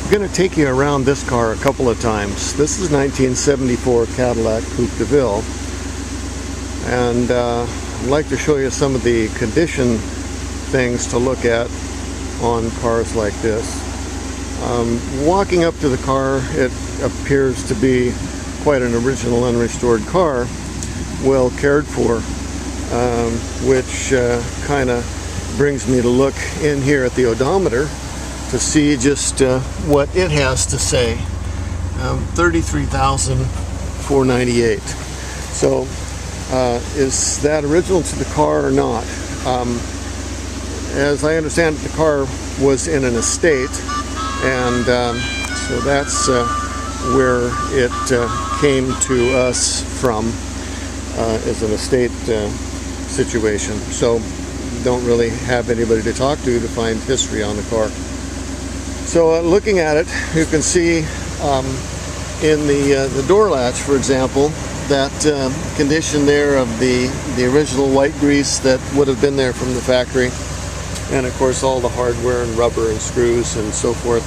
I'm going to take you around this car a couple of times. This is 1974 Cadillac Coupe DeVille, and I'd like to show you some of the condition things to look at on cars like this. Walking up to the car, it appears to be quite an original unrestored car, well cared for, which kind of brings me to look in here at the odometer to see just what it has to say. 33,498. So is that original to the car or not? As I understand it, the car was in an estate, and so that's where it came to us from, as an estate situation. So don't really have anybody to talk to find history on the car. So looking at it, you can see in the door latch, for example, that condition there of the original white grease that would have been there from the factory, and of course all the hardware and rubber and screws and so forth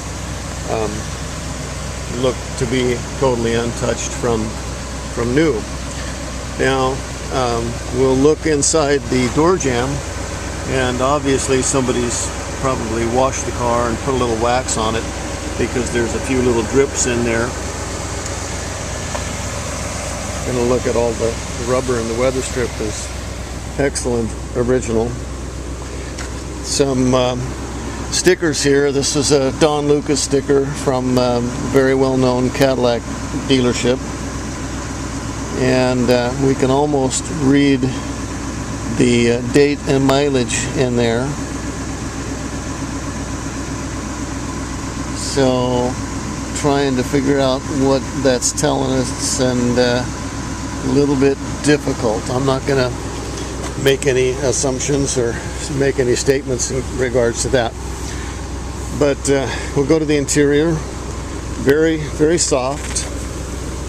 look to be totally untouched from new. Now we'll look inside the door jamb, and obviously somebody's probably washed the car and put a little wax on it, because there's a few little drips in there. Gonna look at all the rubber, and the weather strip is excellent original. Some stickers here. This is a Don Lucas sticker from a very well-known Cadillac dealership, and we can almost read the date and mileage in there. So trying to figure out what that's telling us, and a little bit difficult. I'm not going to make any assumptions or make any statements in regards to that. But we'll go to the interior. Very, very soft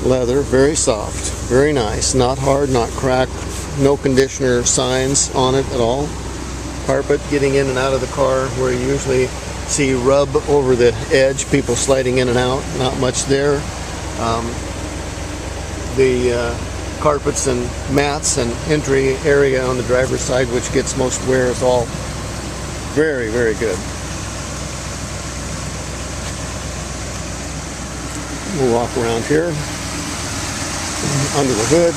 leather, very soft, very nice, not hard, not cracked, no conditioner signs on it at all. Carpet getting in and out of the car where you usually see rub over the edge, people sliding in and out, not much there. The carpets and mats and entry area on the driver's side, which gets most wear, is all very, very good. We'll walk around here, under the hood.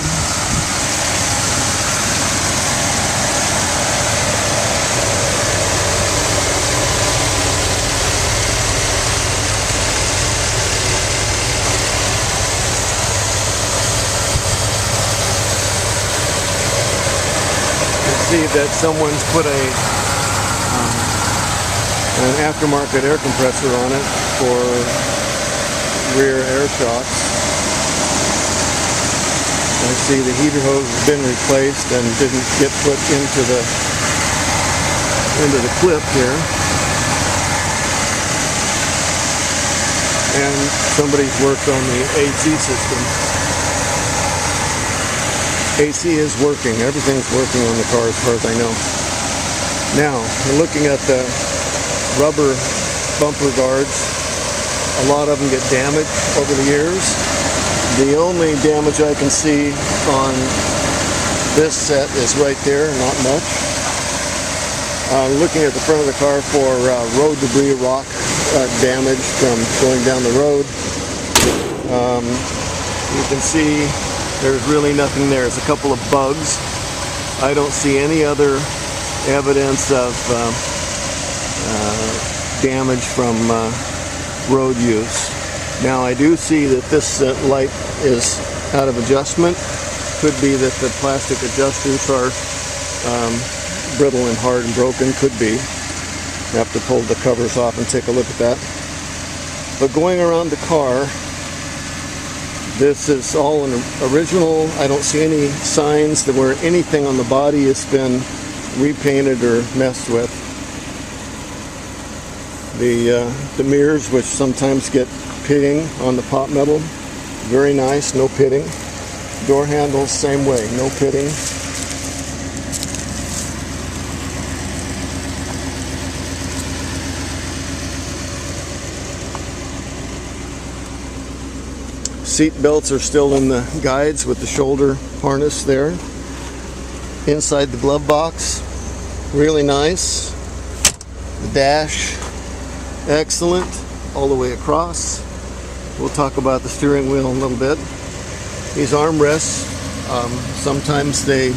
See that someone's put an aftermarket air compressor on it for rear air shocks. I see the heater hose has been replaced and didn't get put into the clip here. And somebody's worked on the AC system. AC is working. Everything's working on the car as far as I know. Now, we're looking at the rubber bumper guards. A lot of them get damaged over the years. The only damage I can see on this set is right there, not much. Looking at the front of the car for road debris, rock damage from going down the road. You can see there's really nothing there. There's a couple of bugs. I don't see any other evidence of damage from road use. Now I do see that this light is out of adjustment. Could be that the plastic adjusters are brittle and hard and broken. Could be. You have to pull the covers off and take a look at that. But going around the car, this is all an original. I don't see any signs that where anything on the body has been repainted or messed with. The mirrors, which sometimes get pitting on the pot metal, very nice, no pitting. Door handles, same way, no pitting. Seat belts are still in the guides with the shoulder harness there. Inside the glove box, really nice. The dash, excellent, all the way across. We'll talk about the steering wheel in a little bit. These armrests, sometimes they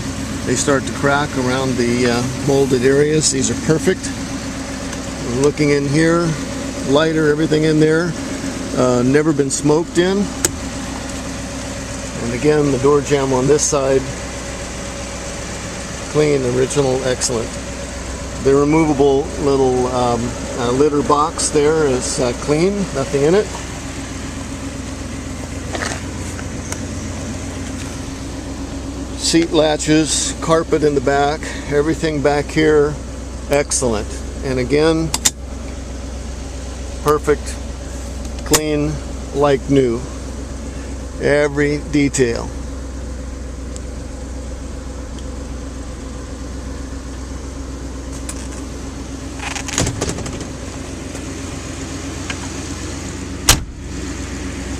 start to crack around the molded areas. These are perfect. Looking in here, lighter, everything in there. Never been smoked in. And again, the door jamb on this side, clean, original, excellent. The removable little litter box there is clean, nothing in it. Seat latches, carpet in the back, everything back here, excellent. And again, perfect, clean, like new. Every detail.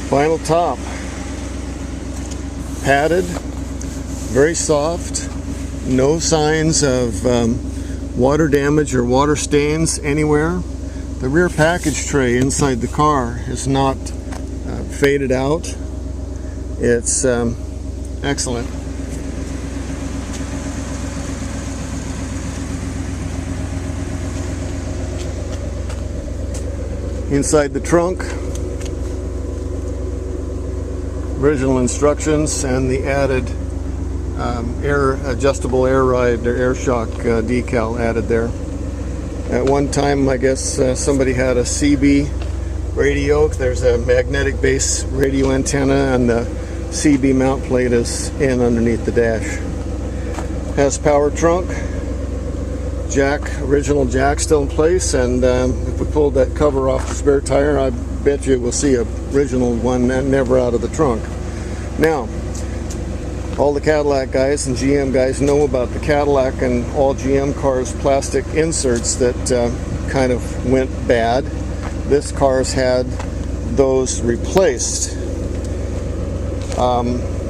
Vinyl top, padded, very soft, no signs of water damage or water stains anywhere. The rear package tray inside the car is not faded out. It's excellent. Inside the trunk, original instructions and the added adjustable air ride or air shock decal added there. At one time, I guess somebody had a CB radio. There's a magnetic base radio antenna, and the CB mount plate is in underneath the dash. Has power trunk, jack, original jack still in place, and if we pulled that cover off the spare tire, I bet you we'll see a original one never out of the trunk. Now, all the Cadillac guys and GM guys know about the Cadillac and all GM cars plastic inserts that kind of went bad. This car's had those replaced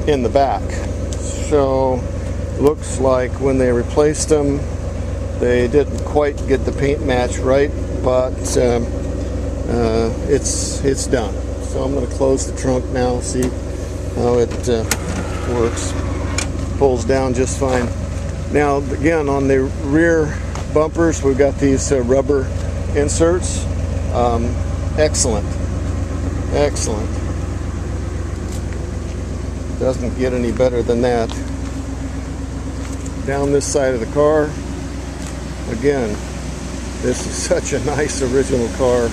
in the back. So looks like when they replaced them, they didn't quite get the paint match right, but it's done. So I'm going to close the trunk now, see how it works. Pulls down just fine. Now again, on the rear bumpers, we've got these rubber inserts. Excellent, excellent. Doesn't get any better than that. Down this side of the car, again, this is such a nice original car.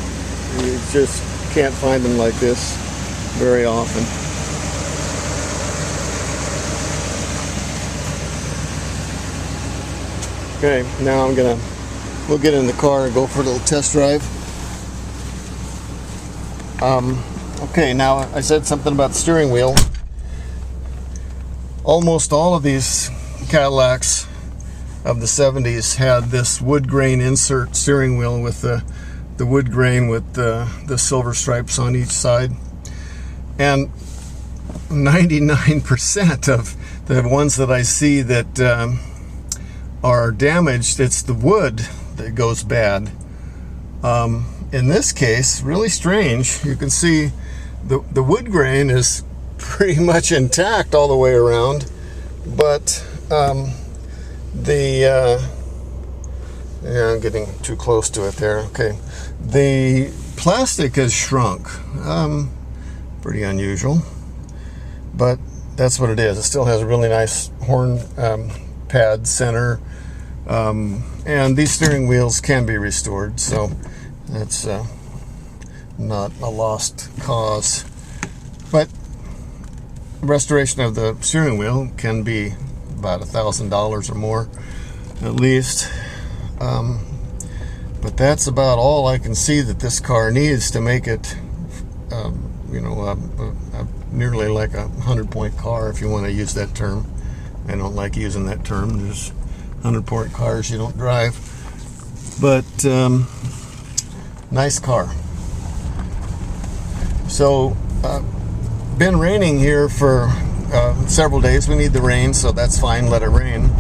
You just can't find them like this very often. Okay, now we'll get in the car and go for a little test drive. Okay, now I said something about the steering wheel. Almost all of these Cadillacs of the 70s had this wood grain insert steering wheel with the wood grain with the silver stripes on each side. And 99% of the ones that I see that are damaged, it's the wood that goes bad. In this case, really strange, you can see the wood grain is pretty much intact all the way around, but yeah, I'm getting too close to it there. Okay, the plastic has shrunk. Pretty unusual, but that's what it is. It still has a really nice horn pad center, and these steering wheels can be restored, so that's not a lost cause. But restoration of the steering wheel can be about $1,000 or more at least, but that's about all I can see that this car needs to make it nearly like a 100-point car, if you want to use that term. I don't like using that term. There's 100-point cars you don't drive, but nice car. So been raining here for several days. We need the rain, so that's fine, let it rain.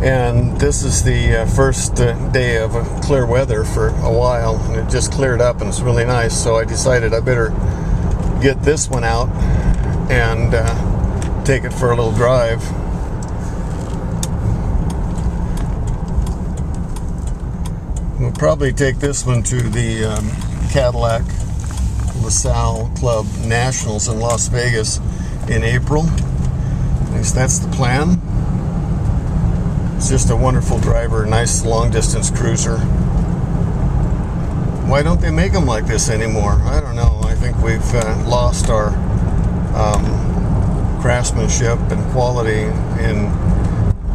And this is the first day of clear weather for a while, and it just cleared up and it's really nice, so I decided I better get this one out and take it for a little drive. We'll probably take this one to the Cadillac LaSalle Club Nationals in Las Vegas in April. At least that's the plan. It's just a wonderful driver, nice long distance cruiser. Why don't they make them like this anymore? I don't know. I think we've lost our craftsmanship and quality, and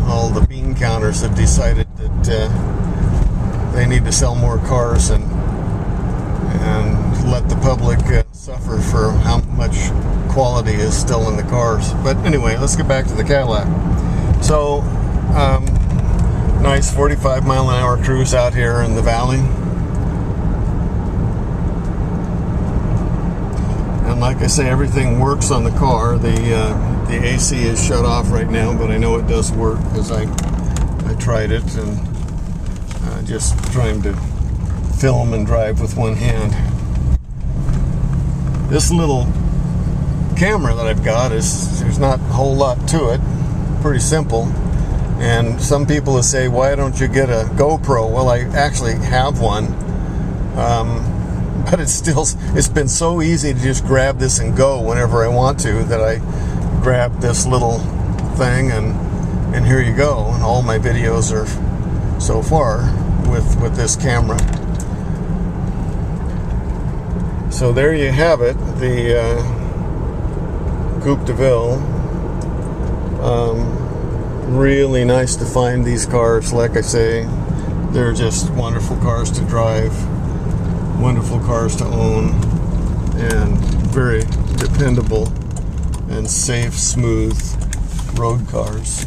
all the bean counters have decided that they need to sell more cars and let the public suffer for how much quality is still in the cars. But anyway, let's get back to the Cadillac. So nice 45-mile-an-hour cruise out here in the valley. And like I say, everything works on the car. The AC is shut off right now, but I know it does work because I tried it, and just trying to film and drive with one hand. This little camera that I've got there's not a whole lot to it. Pretty simple. And some people will say, why don't you get a GoPro? Well, I actually have one, but it's been so easy to just grab this and go whenever I want to, that I grab this little thing and here you go. And all my videos are so far with this camera. So there you have it, the Coupe DeVille. Really nice to find these cars. Like I say, they're just wonderful cars to drive, wonderful cars to own, and very dependable and safe, smooth road cars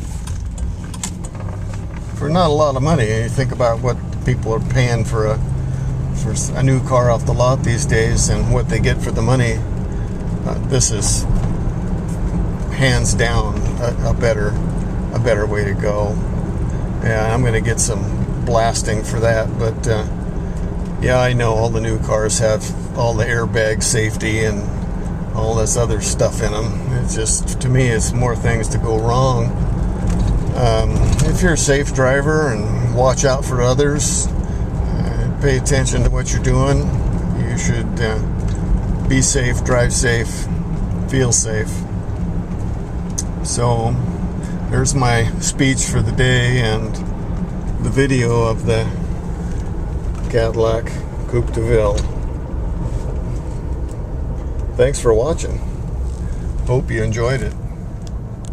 for not a lot of money. You think about what people are paying for a new car off the lot these days and what they get for the money. This is hands down a better way to go. Yeah, I'm going to get some blasting for that, but yeah, I know all the new cars have all the airbag safety and all this other stuff in them. It's just, to me, it's more things to go wrong. If you're a safe driver and watch out for others, pay attention to what you're doing, you should be safe, drive safe, feel safe. So there's my speech for the day and the video of the Cadillac Coupe DeVille. Thanks for watching. Hope you enjoyed it.